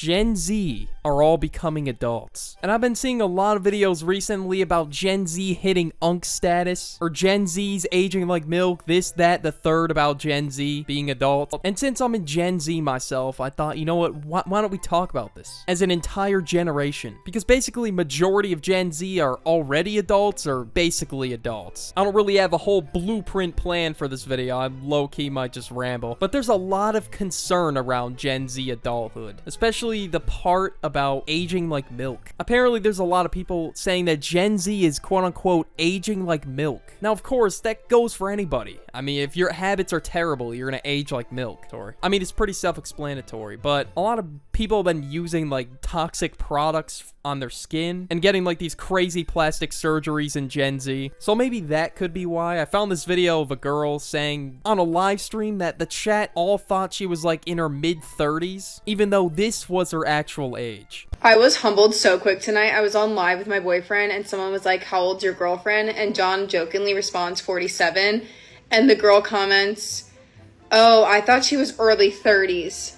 Gen Z are all becoming adults. And I've been seeing a lot of videos recently about Gen Z hitting unk status, or Gen Z's aging like milk, this, that, the third about Gen Z being adults. And since I'm in Gen Z myself, I thought, you know what, why don't we talk about this as an entire generation? Because basically majority of Gen Z are already adults, or basically adults. I don't really have a whole blueprint plan for this video. I low-key might just ramble. But there's a lot of concern around Gen Z adulthood, especially the part about aging like milk. Apparently, there's a lot of people saying that Gen Z is quote-unquote aging like milk. Now, of course, that goes for anybody. I mean, if your habits are terrible, you're gonna age like milk. I mean, it's pretty self-explanatory, but a lot of people have been using like toxic products on their skin and getting like these crazy plastic surgeries in Gen Z. So maybe that could be why. I found this video of a girl saying on a live stream that the chat all thought she was like in her mid-30s, even though this was her actual age. I was humbled so quick tonight. I was on live with my boyfriend and someone was like, how old's your girlfriend? And John jokingly responds 47. And the girl comments, oh, I thought she was early 30s.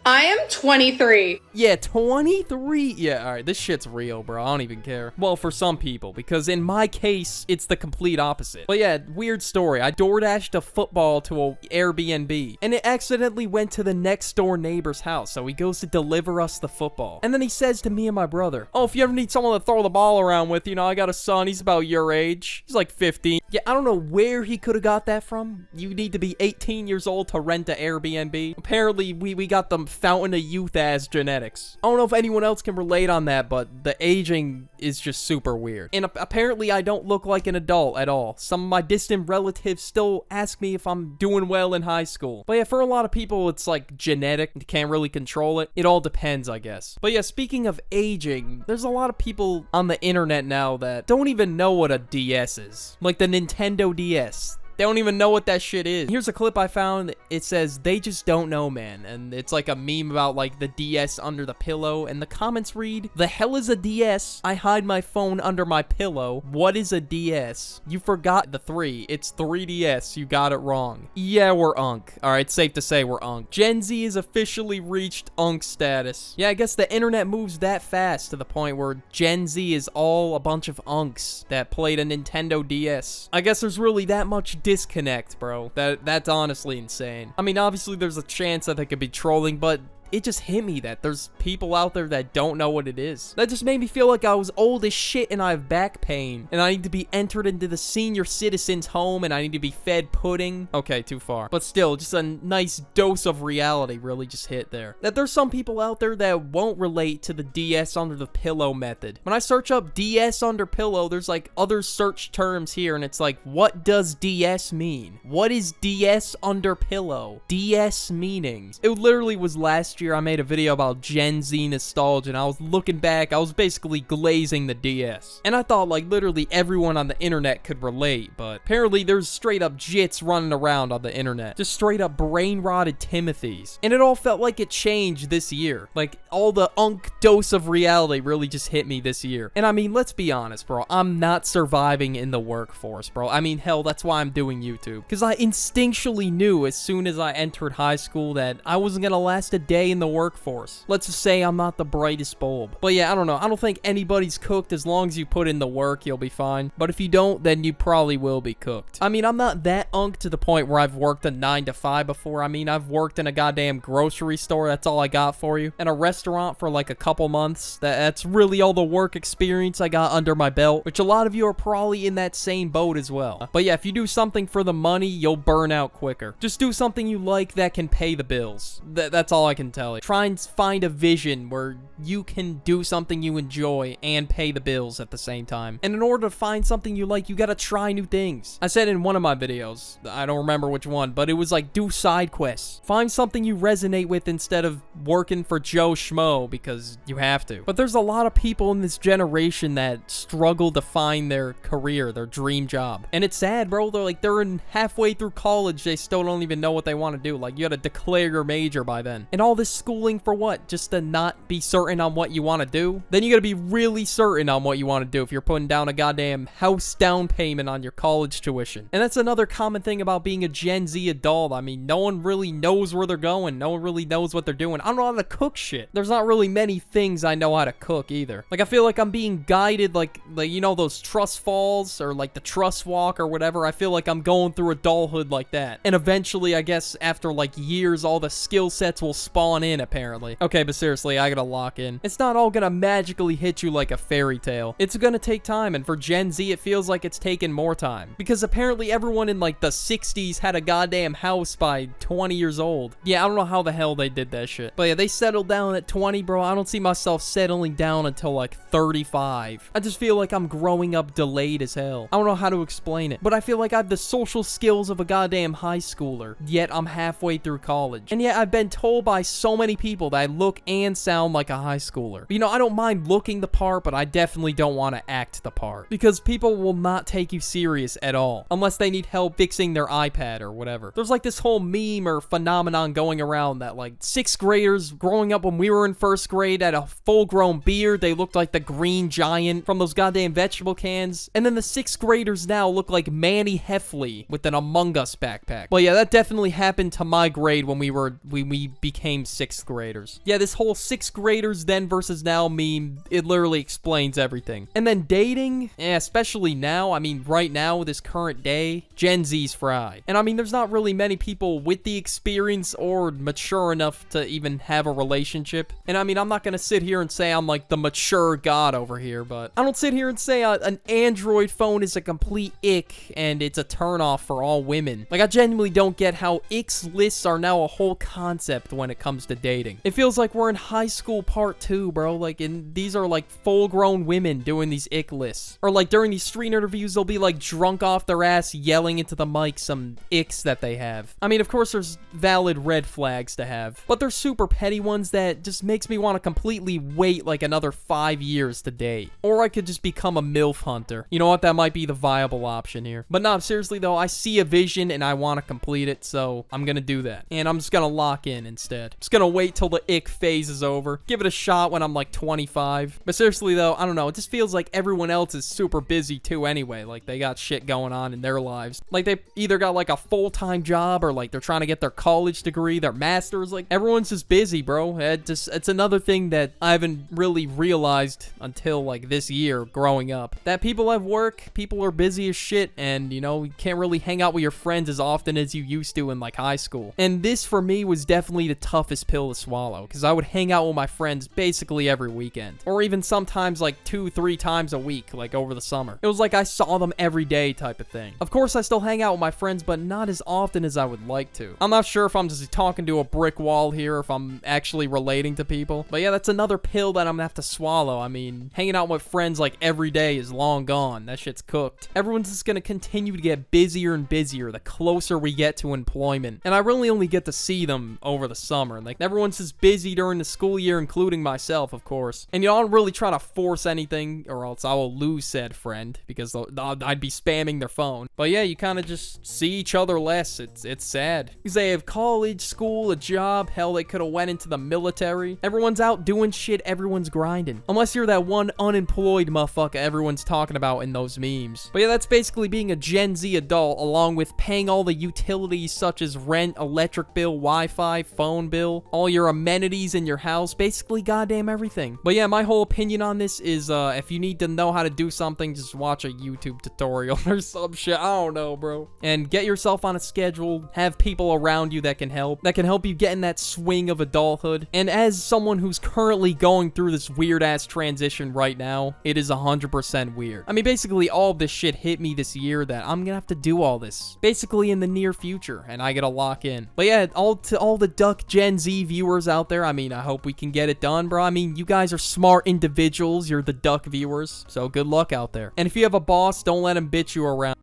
I am 23. Yeah, 23? Yeah, alright, this shit's real, bro. I don't even care. Well, for some people, because in my case, it's the complete opposite. But yeah, weird story. I DoorDashed a football to a Airbnb, and it accidentally went to the next door neighbor's house, so he goes to deliver us the football. And then he says to me and my brother, oh, if you ever need someone to throw the ball around with, you know, I got a son, he's about your age. He's like 15. Yeah, I don't know where he could have got that from. You need to be 18 years old to rent an Airbnb. Apparently, we got them fountain of youth as genetics. I don't know if anyone else can relate on that, but the aging is just super weird. And apparently I don't look like an adult at all. Some of my distant relatives still ask me if I'm doing well in high school. But yeah, for a lot of people, it's like genetic. You can't really control it. It all depends, I guess. But yeah, speaking of aging, there's a lot of people on the internet now that don't even know what a DS is. Like the Nintendo DS. They don't even know what that shit is. Here's a clip I found. It says, they just don't know, man. And it's like a meme about like the DS under the pillow. And the comments read, the hell is a DS? I hide my phone under my pillow. What is a DS? You forgot the 3. It's 3DS. You got it wrong. Yeah, we're unk. Alright, safe to say we're unk. Gen Z has officially reached unk status. Yeah, I guess the internet moves that fast to the point where Gen Z is all a bunch of unks that played a Nintendo DS. I guess there's really that much disconnect, bro. That's honestly insane. I mean, obviously there's a chance that they could be trolling, but it just hit me that there's people out there that don't know what it is. That just made me feel like I was old as shit and I have back pain. And I need to be entered into the senior citizens home and I need to be fed pudding. Okay, too far. But still, just a nice dose of reality really just hit there. That there's some people out there that won't relate to the DS under the pillow method. When I search up DS under pillow, there's like other search terms here and it's like, what does DS mean? What is DS under pillow? DS meanings. It literally was last year I made a video about Gen Z nostalgia and I was looking back, I was basically glazing the DS. And I thought like literally everyone on the internet could relate, but apparently there's straight up jits running around on the internet. Just straight up brain rotted Timothys. And it all felt like it changed this year. Like all the unk dose of reality really just hit me this year. And I mean, let's be honest, bro. I'm not surviving in the workforce, bro. I mean, hell, that's why I'm doing YouTube. Because I instinctually knew as soon as I entered high school that I wasn't gonna last a day in the workforce. Let's just say I'm not the brightest bulb. But yeah, I don't know. I don't think anybody's cooked. As long as you put in the work, you'll be fine. But if you don't, then you probably will be cooked. I mean, I'm not that unk to the point where I've worked a 9 to 5 before. I mean, I've worked in a goddamn grocery store. That's all I got for you. And a restaurant for like a couple months. That's really all the work experience I got under my belt, which a lot of you are probably in that same boat as well. But yeah, if you do something for the money, you'll burn out quicker. Just do something you like that can pay the bills. That's all I can tell you. Try and find a vision where you can do something you enjoy and pay the bills at the same time. And in order to find something you like, you gotta try new things. I said in one of my videos, I don't remember which one, but it was like, do side quests. Find something you resonate with instead of working for Joe Schmo, because you have to. But there's a lot of people in this generation that struggle to find their career, their dream job. And it's sad, bro. They're in halfway through college, they still don't even know what they want to do. Like, you gotta declare your major by then. And all this this schooling for what? Just to not be certain on what you want to do? Then you gotta be really certain on what you want to do if you're putting down a goddamn house down payment on your college tuition. And that's another common thing about being a Gen Z adult. I mean, no one really knows where they're going. No one really knows what they're doing. I don't know how to cook shit. There's not really many things I know how to cook either. Like, I feel like I'm being guided like you know, those trust falls or like the trust walk or whatever. I feel like I'm going through adulthood like that. And eventually, I guess, after like years, all the skill sets will spawn in, apparently. Okay, but seriously, I gotta lock in. It's not all gonna magically hit you like a fairy tale. It's gonna take time, and for Gen Z, it feels like it's taken more time. Because apparently everyone in like the 60s had a goddamn house by 20 years old. Yeah, I don't know how the hell they did that shit. But yeah, they settled down at 20, bro. I don't see myself settling down until like 35. I just feel like I'm growing up delayed as hell. I don't know how to explain it, but I feel like I have the social skills of a goddamn high schooler, yet I'm halfway through college. And yet I've been told by so many people that I look and sound like a high schooler. But, you know, I don't mind looking the part, but I definitely don't want to act the part. Because people will not take you serious at all, unless they need help fixing their iPad or whatever. There's like this whole meme or phenomenon going around that like 6th graders growing up when we were in 1st grade had a full-grown beard. They looked like the Green Giant from those goddamn vegetable cans. And then the 6th graders now look like Manny Heffley with an Among Us backpack. Well, yeah, that definitely happened to my grade when we became 6th graders. Yeah, this whole 6th graders then versus now meme, it literally explains everything. And then dating, especially now, I mean, right now, this current day, Gen Z's fried. And I mean, there's not really many people with the experience or mature enough to even have a relationship. And I mean, I'm not gonna sit here and say I'm like the mature god over here, but I don't sit here and say an Android phone is a complete ick and it's a turnoff for all women. Like, I genuinely don't get how icks lists are now a whole concept when it comes to dating. It feels like we're in high school part 2, bro. Like, these are like full-grown women doing these ick lists. Or like during these street interviews, they'll be like drunk off their ass yelling into the mic some icks that they have. I mean, of course, there's valid red flags to have, but there's super petty ones that just makes me want to completely wait like another 5 years to date. Or I could just become a MILF hunter. You know what? That might be the viable option here. But no, seriously though, I see a vision and I want to complete it, so I'm gonna do that. And I'm just gonna lock in instead. Just gonna wait till the ick phase is over. Give it a shot when I'm like 25. But seriously though, I don't know. It just feels like everyone else is super busy too anyway. Like, they got shit going on in their lives. Like, they either got like a full-time job or like they're trying to get their college degree, their master's. Like, everyone's just busy, bro. It's another thing that I haven't really realized until like this year growing up. That people have work, people are busy as shit, and you know, you can't really hang out with your friends as often as you used to in like high school. And this for me was definitely the toughest pill to swallow, because I would hang out with my friends basically every weekend, or even sometimes like 2-3 times a week, like over the summer. It was like I saw them every day type of thing. Of course, I still hang out with my friends, but not as often as I would like to. I'm not sure if I'm just talking to a brick wall here, or if I'm actually relating to people. But yeah, that's another pill that I'm gonna have to swallow. I mean, hanging out with friends like every day is long gone. That shit's cooked. Everyone's just gonna continue to get busier and busier the closer we get to employment. And I really only get to see them over the summer. Like, everyone's just busy during the school year, including myself, of course. And you know, I don't really try to force anything, or else I will lose said friend, because I'd be spamming their phone. But yeah, you kind of just see each other less. It's sad. Because they have college, school, a job. Hell, they could have went into the military. Everyone's out doing shit. Everyone's grinding. Unless you're that one unemployed motherfucker everyone's talking about in those memes. But yeah, that's basically being a Gen Z adult, along with paying all the utilities such as rent, electric bill, Wi-Fi, phone bill, all your amenities in your house, basically goddamn everything. But yeah, my whole opinion on this is if you need to know how to do something, just watch a YouTube tutorial or some shit. I don't know, bro. And get yourself on a schedule, have people around you that can help you get in that swing of adulthood. And as someone who's currently going through this weird ass transition right now, it is 100% weird. I mean, basically all of this shit hit me this year that I'm gonna have to do all this basically in the near future, and I gotta lock in. But yeah, to all the Duck Gen Z viewers out there, I mean, I hope we can get it done, bro. I mean, you guys are smart individuals. You're the Duck viewers, so good luck out there. And if you have a boss, don't let him bitch you around.